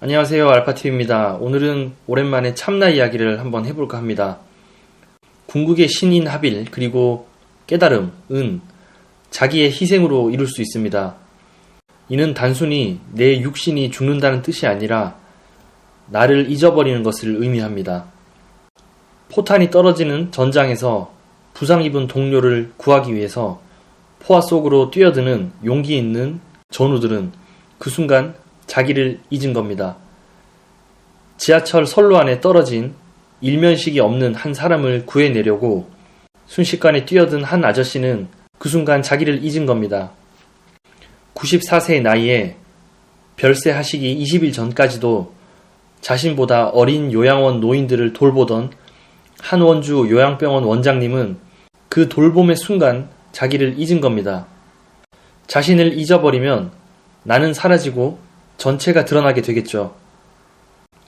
안녕하세요, 알파TV입니다. 오늘은 오랜만에 참나 이야기를 한번 해볼까 합니다. 궁극의 신인 하빌, 그리고 깨달음, 은, 자기의 희생으로 이룰 수 있습니다. 이는 단순히 내 육신이 죽는다는 뜻이 아니라 나를 잊어버리는 것을 의미합니다. 포탄이 떨어지는 전장에서 부상 입은 동료를 구하기 위해서 포화 속으로 뛰어드는 용기 있는 전우들은 그 순간 자기를 잊은 겁니다. 지하철 선로 안에 떨어진 일면식이 없는 한 사람을 구해내려고 순식간에 뛰어든 한 아저씨는 그 순간 자기를 잊은 겁니다. 94세의 나이에 별세하시기 20일 전까지도 자신보다 어린 요양원 노인들을 돌보던 한원주 요양병원 원장님은 그 돌봄의 순간 자기를 잊은 겁니다. 자신을 잊어버리면 나는 사라지고 전체가 드러나게 되겠죠.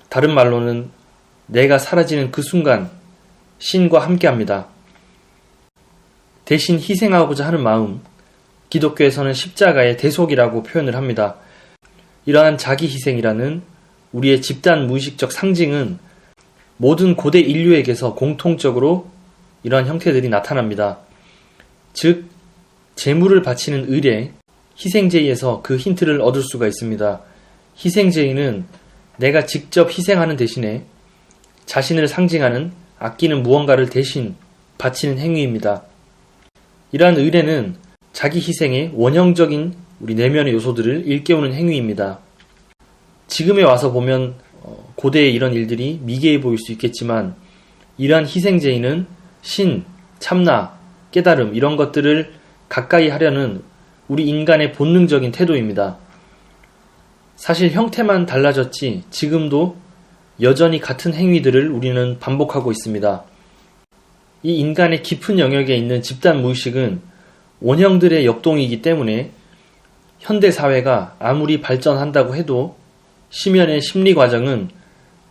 다른 말로는 내가 사라지는 그 순간 신과 함께합니다. 대신 희생하고자 하는 마음, 기독교에서는 십자가의 대속이라고 표현을 합니다. 이러한 자기 희생이라는 우리의 집단 무의식적 상징은 모든 고대 인류에게서 공통적으로 이러한 형태들이 나타납니다. 즉, 제물을 바치는 의례, 희생제의에서 그 힌트를 얻을 수가 있습니다. 희생제의는 내가 직접 희생하는 대신에 자신을 상징하는 아끼는 무언가를 대신 바치는 행위입니다. 이러한 의례는 자기 희생의 원형적인 우리 내면의 요소들을 일깨우는 행위입니다. 지금에 와서 보면 고대의 이런 일들이 미개해 보일 수 있겠지만 이러한 희생제의는 신, 참나, 깨달음 이런 것들을 가까이 하려는 우리 인간의 본능적인 태도입니다. 사실 형태만 달라졌지 지금도 여전히 같은 행위들을 우리는 반복하고 있습니다. 이 인간의 깊은 영역에 있는 집단 무의식은 원형들의 역동이기 때문에 현대사회가 아무리 발전한다고 해도 심연의 심리 과정은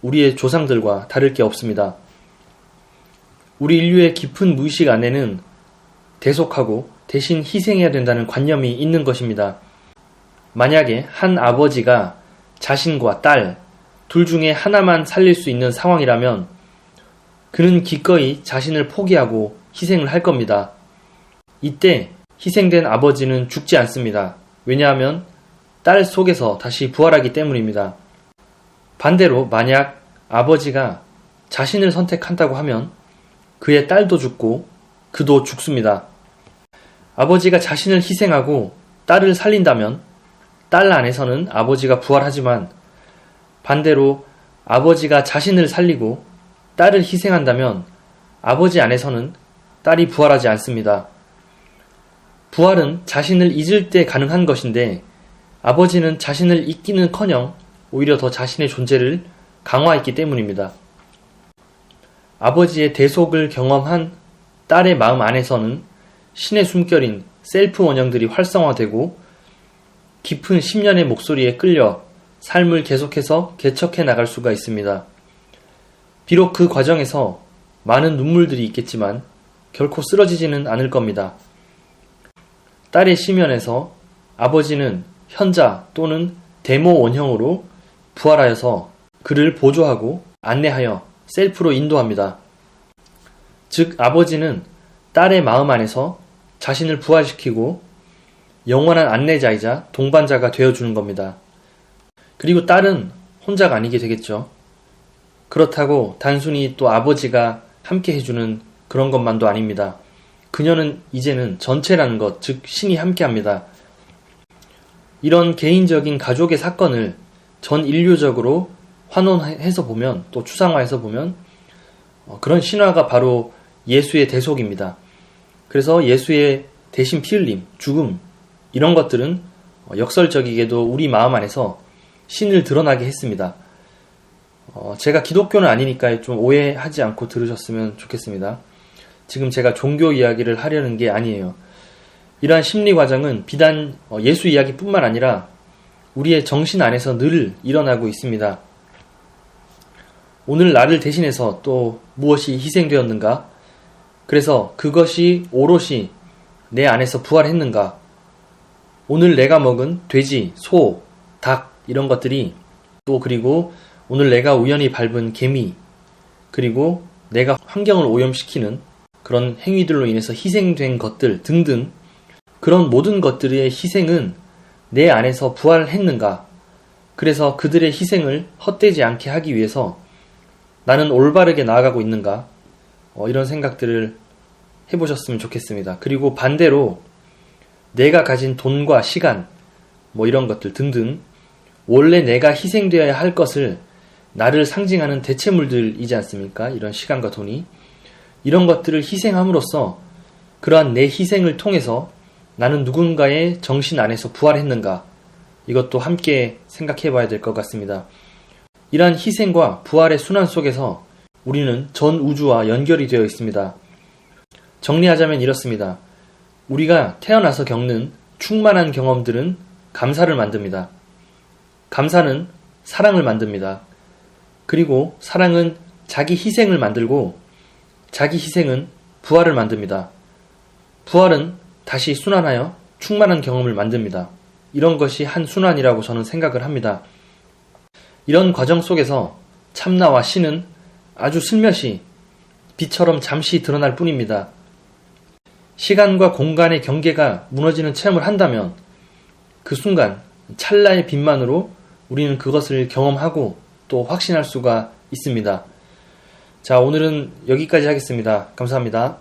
우리의 조상들과 다를 게 없습니다. 우리 인류의 깊은 무의식 안에는 대속하고 대신 희생해야 된다는 관념이 있는 것입니다. 만약에 한 아버지가 자신과 딸, 둘 중에 하나만 살릴 수 있는 상황이라면 그는 기꺼이 자신을 포기하고 희생을 할 겁니다. 이때 희생된 아버지는 죽지 않습니다. 왜냐하면 딸 속에서 다시 부활하기 때문입니다. 반대로 만약 아버지가 자신을 선택한다고 하면 그의 딸도 죽고 그도 죽습니다. 아버지가 자신을 희생하고 딸을 살린다면 딸 안에서는 아버지가 부활하지만 반대로 아버지가 자신을 살리고 딸을 희생한다면 아버지 안에서는 딸이 부활하지 않습니다. 부활은 자신을 잊을 때 가능한 것인데 아버지는 자신을 잊기는커녕 오히려 더 자신의 존재를 강화했기 때문입니다. 아버지의 대속을 경험한 딸의 마음 안에서는 신의 숨결인 셀프 원형들이 활성화되고 깊은 심연의 목소리에 끌려 삶을 계속해서 개척해 나갈 수가 있습니다. 비록 그 과정에서 많은 눈물들이 있겠지만 결코 쓰러지지는 않을 겁니다. 딸의 심연에서 아버지는 현자 또는 데모 원형으로 부활하여서 그를 보조하고 안내하여 셀프로 인도합니다. 즉 아버지는 딸의 마음 안에서 자신을 부활시키고 영원한 안내자이자 동반자가 되어주는 겁니다. 그리고 딸은 혼자가 아니게 되겠죠. 그렇다고 단순히 또 아버지가 함께 해주는 그런 것만도 아닙니다. 그녀는 이제는 전체라는 것, 즉 신이 함께합니다. 이런 개인적인 가족의 사건을 전 인류적으로 환원해서 보면 또 추상화해서 보면 그런 신화가 바로 예수의 대속입니다. 그래서 예수의 대신 피 흘림, 죽음 이런 것들은 역설적이게도 우리 마음 안에서 신을 드러나게 했습니다. 제가 기독교는 아니니까 좀 오해하지 않고 들으셨으면 좋겠습니다. 지금 제가 종교 이야기를 하려는 게 아니에요. 이러한 심리 과정은 비단 예수 이야기뿐만 아니라 우리의 정신 안에서 늘 일어나고 있습니다. 오늘 나를 대신해서 또 무엇이 희생되었는가? 그래서 그것이 오롯이 내 안에서 부활했는가? 오늘 내가 먹은 돼지, 소, 닭 이런 것들이 또 그리고 오늘 내가 우연히 밟은 개미, 그리고 내가 환경을 오염시키는 그런 행위들로 인해서 희생된 것들 등등, 그런 모든 것들의 희생은 내 안에서 부활했는가? 그래서 그들의 희생을 헛되지 않게 하기 위해서 나는 올바르게 나아가고 있는가? 이런 생각들을 해보셨으면 좋겠습니다. 그리고 반대로 내가 가진 돈과 시간, 이런 것들 등등, 원래 내가 희생되어야 할 것을 나를 상징하는 대체물들이지 않습니까? 이런 시간과 돈이. 이런 것들을 희생함으로써 그러한 내 희생을 통해서 나는 누군가의 정신 안에서 부활했는가? 이것도 함께 생각해 봐야 될 것 같습니다. 이러한 희생과 부활의 순환 속에서 우리는 전 우주와 연결이 되어 있습니다. 정리하자면 이렇습니다. 우리가 태어나서 겪는 충만한 경험들은 감사를 만듭니다. 감사는 사랑을 만듭니다. 그리고 사랑은 자기 희생을 만들고 자기 희생은 부활을 만듭니다. 부활은 다시 순환하여 충만한 경험을 만듭니다. 이런 것이 한 순환이라고 저는 생각을 합니다. 이런 과정 속에서 참나와 신은 아주 슬며시 빛처럼 잠시 드러날 뿐입니다. 시간과 공간의 경계가 무너지는 체험을 한다면 그 순간 찰나의 빛만으로 우리는 그것을 경험하고 또 확신할 수가 있습니다. 자, 오늘은 여기까지 하겠습니다. 감사합니다.